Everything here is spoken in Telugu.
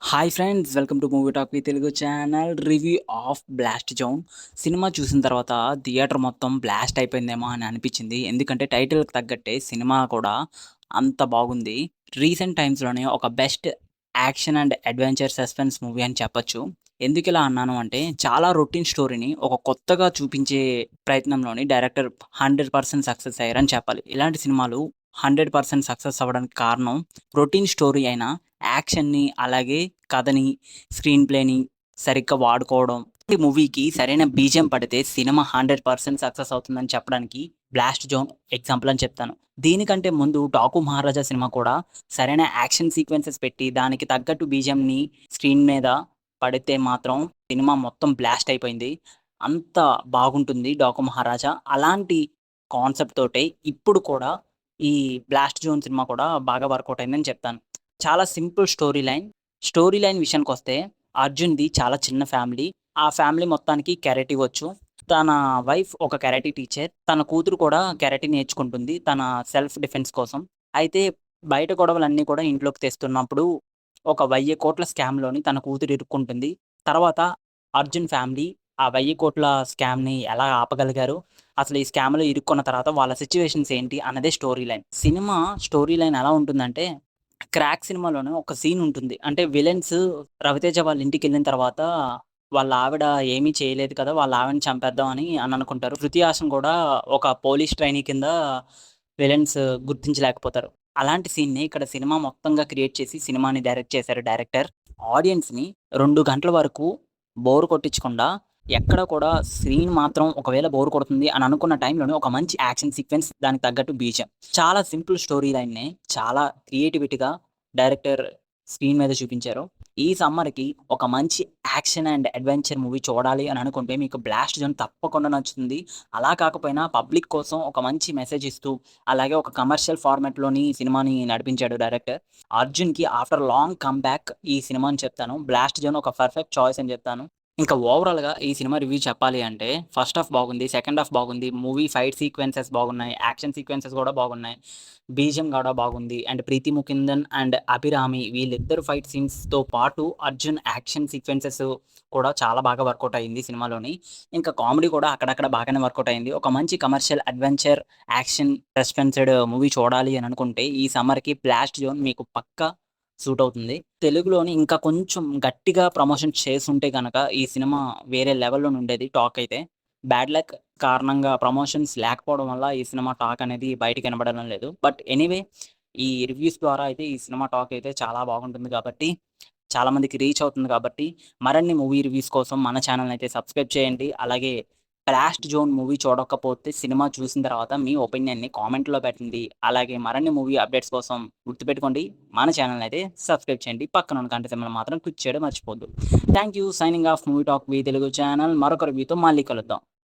Hi friends! Welcome to movie talk with Telugu channel. Review of 'blast zone' cinema చూసిన తర్వాత థియేటర్ మొత్తం బ్లాస్ట్ అయిపోయిందేమో అని అనిపించింది. ఎందుకంటే టైటిల్‌కి తగ్గట్టే సినిమా కూడా అంత బాగుంది. రీసెంట్ టైమ్స్‌లోనే ఒక best action and adventure suspense movie అని చెప్పొచ్చు. ఎందుకిలా అన్నాను అంటే చాలా రొటీన్ స్టోరీని ఒక కొత్తగా చూపించే ప్రయత్నంలోని డైరెక్టర్ 100% సక్సెస్ అయ్యారని చెప్పాలి. ఇలాంటి సినిమాలు 100% సక్సెస్ అవ్వడానికి కారణం రొటీన్ స్టోరీ అయినా యాక్షన్‌ని, అలాగే కథని, స్క్రీన్ ప్లేని సరిగ్గా వాడుకోవడం. ఈ మూవీకి సరైన బీజీఎం పడితే సినిమా 100% సక్సెస్ అవుతుందని చెప్పడానికి 'బ్లాస్ట్ జోన్' ఎగ్జాంపుల్ అని చెప్తాను. దీనికంటే ముందు 'డాకు మహారాజా' సినిమా కూడా సరైన యాక్షన్ సీక్వెన్సెస్ పెట్టి దానికి తగ్గట్టు బీజీఎంని స్క్రీన్ మీద పడితే మాత్రం సినిమా మొత్తం బ్లాస్ట్ అయిపోయింది. అంత బాగుంటుంది 'డాకు మహారాజా'. అలాంటి కాన్సెప్ట్ తోటే ఇప్పుడు కూడా ఈ 'బ్లాస్ట్ జోన్' సినిమా కూడా బాగా వర్కౌట్ అయిందని చెప్తాను. చాలా simple story line. Story line విషయానికొస్తే అర్జున్‌ది చాలా చిన్న ఫ్యామిలీ. ఆ ఫ్యామిలీ మొత్తానికి కరాటే వచ్చు. తన వైఫ్ ఒక కరాటే టీచర్. తన కూతురు కూడా కరాటే నేర్చుకుంటుంది తన సెల్ఫ్ డిఫెన్స్ కోసం. అయితే బయట గొడవలన్నీ కూడా ఇంట్లోకి తెస్తున్నప్పుడు ఒక 1000,00,00,000 స్కామ్‌లోని తన కూతురు ఇరుక్కుంటుంది. తర్వాత అర్జున్ ఫ్యామిలీ ఆ 1000,00,00,000 స్కామ్‌ని ఎలా ఆపగలిగారు? అసలు ఈ స్కామ్‌లో ఇరుక్కున్న తర్వాత వాళ్ళ సిట్యుయేషన్స్ ఏంటి? అన్నదే story line. Cinema story line ఎలా ఉంటుందంటే 'క్రాక్' సినిమాలోనే ఒక సీన్ ఉంటుంది. అంటే విలన్స్ రవితేజ వాళ్ళ ఇంటికెళ్ళిన తర్వాత వాళ్ళ ఆవిడ ఏమీ చేయలేదు కదా! వాళ్ళ ఆవిడని చంపేద్దాం అని అనుకుంటారు. 'శృతి హాసన్' కూడా ఒక పోలీస్ ట్రైనీ కింద విలన్స్ గుర్తించలేకపోతారు. అలాంటి సీన్‌ని ఇక్కడ సినిమా మొత్తంగా క్రియేట్ చేసి సినిమాని డైరెక్ట్ చేశారు డైరెక్టర్. ఆడియన్స్‌ని 2 గంటల వరకు బోర్ కొట్టించకుండా ఎక్కడ కూడా సీన్ మాత్రం ఒకవేళ బోర్ కొడుతుంది అని అనుకున్న టైంలోనే ఒక మంచి యాక్షన్ సీక్వెన్స్ దానికి తగ్గట్టు బీజీఎం. చాలా సింపుల్ స్టోరీ లైన్‌ని చాలా క్రియేటివిటీగా డైరెక్టర్ స్క్రీన్ మీద చూపించారు. ఈ సమ్మర్‌కి ఒక మంచి యాక్షన్ అండ్ అడ్వెంచర్ మూవీ చూడాలి అని అనుకుంటే మీకు 'బ్లాస్ట్ జోన్' తప్పకుండా నచ్చుతుంది. అలా కాకపోయినా పబ్లిక్ కోసం ఒక మంచి మెసేజ్ ఇస్తూ, అలాగే ఒక కమర్షియల్ ఫార్మాట్‌లోని సినిమాని నడిపించాడు డైరెక్టర్. అర్జున్‌కి ఆఫ్టర్ లాంగ్ కమ్‌బ్యాక్ ఈ సినిమా అని చెప్తాను. 'బ్లాస్ట్ జోన్' ఒక పర్ఫెక్ట్ చాయిస్ అని చెప్తాను. ఇంకా ఓవరాల్‌గా ఈ సినిమా రివ్యూ చెప్పాలి అంటే ఫస్ట్ హాఫ్ బాగుంది. సెకండ్ హాఫ్ బాగుంది. మూవీ ఫైట్ సీక్వెన్సెస్ బాగున్నాయి. యాక్షన్ సీక్వెన్సెస్ కూడా బాగున్నాయి. బీజీఎం కూడా బాగుంది. అండ్ 'ప్రీతి ముకుందన్' అండ్ 'అభిరామి' వీళ్ళిద్దరు ఫైట్ సీన్స్‌తో పాటు అర్జున్ యాక్షన్ సీక్వెన్సెస్ కూడా చాలా బాగా వర్కౌట్ అయింది సినిమాలోని. ఇంకా కామెడీ కూడా అక్కడక్కడ బాగానే వర్కౌట్ అయింది. ఒక మంచి కమర్షియల్ అడ్వెంచర్, యాక్షన్ సస్పెన్స్‌డ్ మూవీ చూడాలి అని అనుకుంటే ఈ సమ్మర్‌కి 'బ్లాస్ట్ జోన్' మీకు పక్కా సూట్ అవుతుంది. తెలుగులోని ఇంకా కొంచెం గట్టిగా ప్రమోషన్ చేసుంటే గనక ఈ సినిమా వేరే లెవెల్‌లోనుండేది టాక్ అయితే. బ్యాడ్ లక్ కారణంగా ప్రమోషన్స్ లేకపోవడం వల్ల ఈ సినిమా టాక్ అనేది బయటికి వినబడడం లేదు. బట్ ఎనీవే ఈ రివ్యూస్ ద్వారా అయితే ఈ సినిమా టాక్ అయితే చాలా బాగుంటుంది కాబట్టి, చాలా మందికి రీచ్ అవుతుంది కాబట్టి, మరిన్ని మూవీ రివ్యూస్ కోసం మన ఛానెల్‌ని అయితే సబ్స్క్రైబ్ చేయండి. అలాగే 'బ్లాస్ట్ జోన్' మూవీ చూడకపోతే సినిమా చూసిన తర్వాత మీ ఒపీనియన్‌ని కామెంట్‌లో పెట్టండి. అలాగే మరిన్ని మూవీ అప్డేట్స్ కోసం గుర్తుపెట్టుకోండి మన ఛానెల్‌ని అయితే సబ్స్క్రైబ్ చేయండి. పక్కన ఉన్న గంట సింబల్ మాత్రం క్లిక్ చేయడం మర్చిపోవద్దు. Thank you. Signing off movie talk V Telugu channel. మరొక రివ్యూతో మళ్ళీ కలుద్దాం.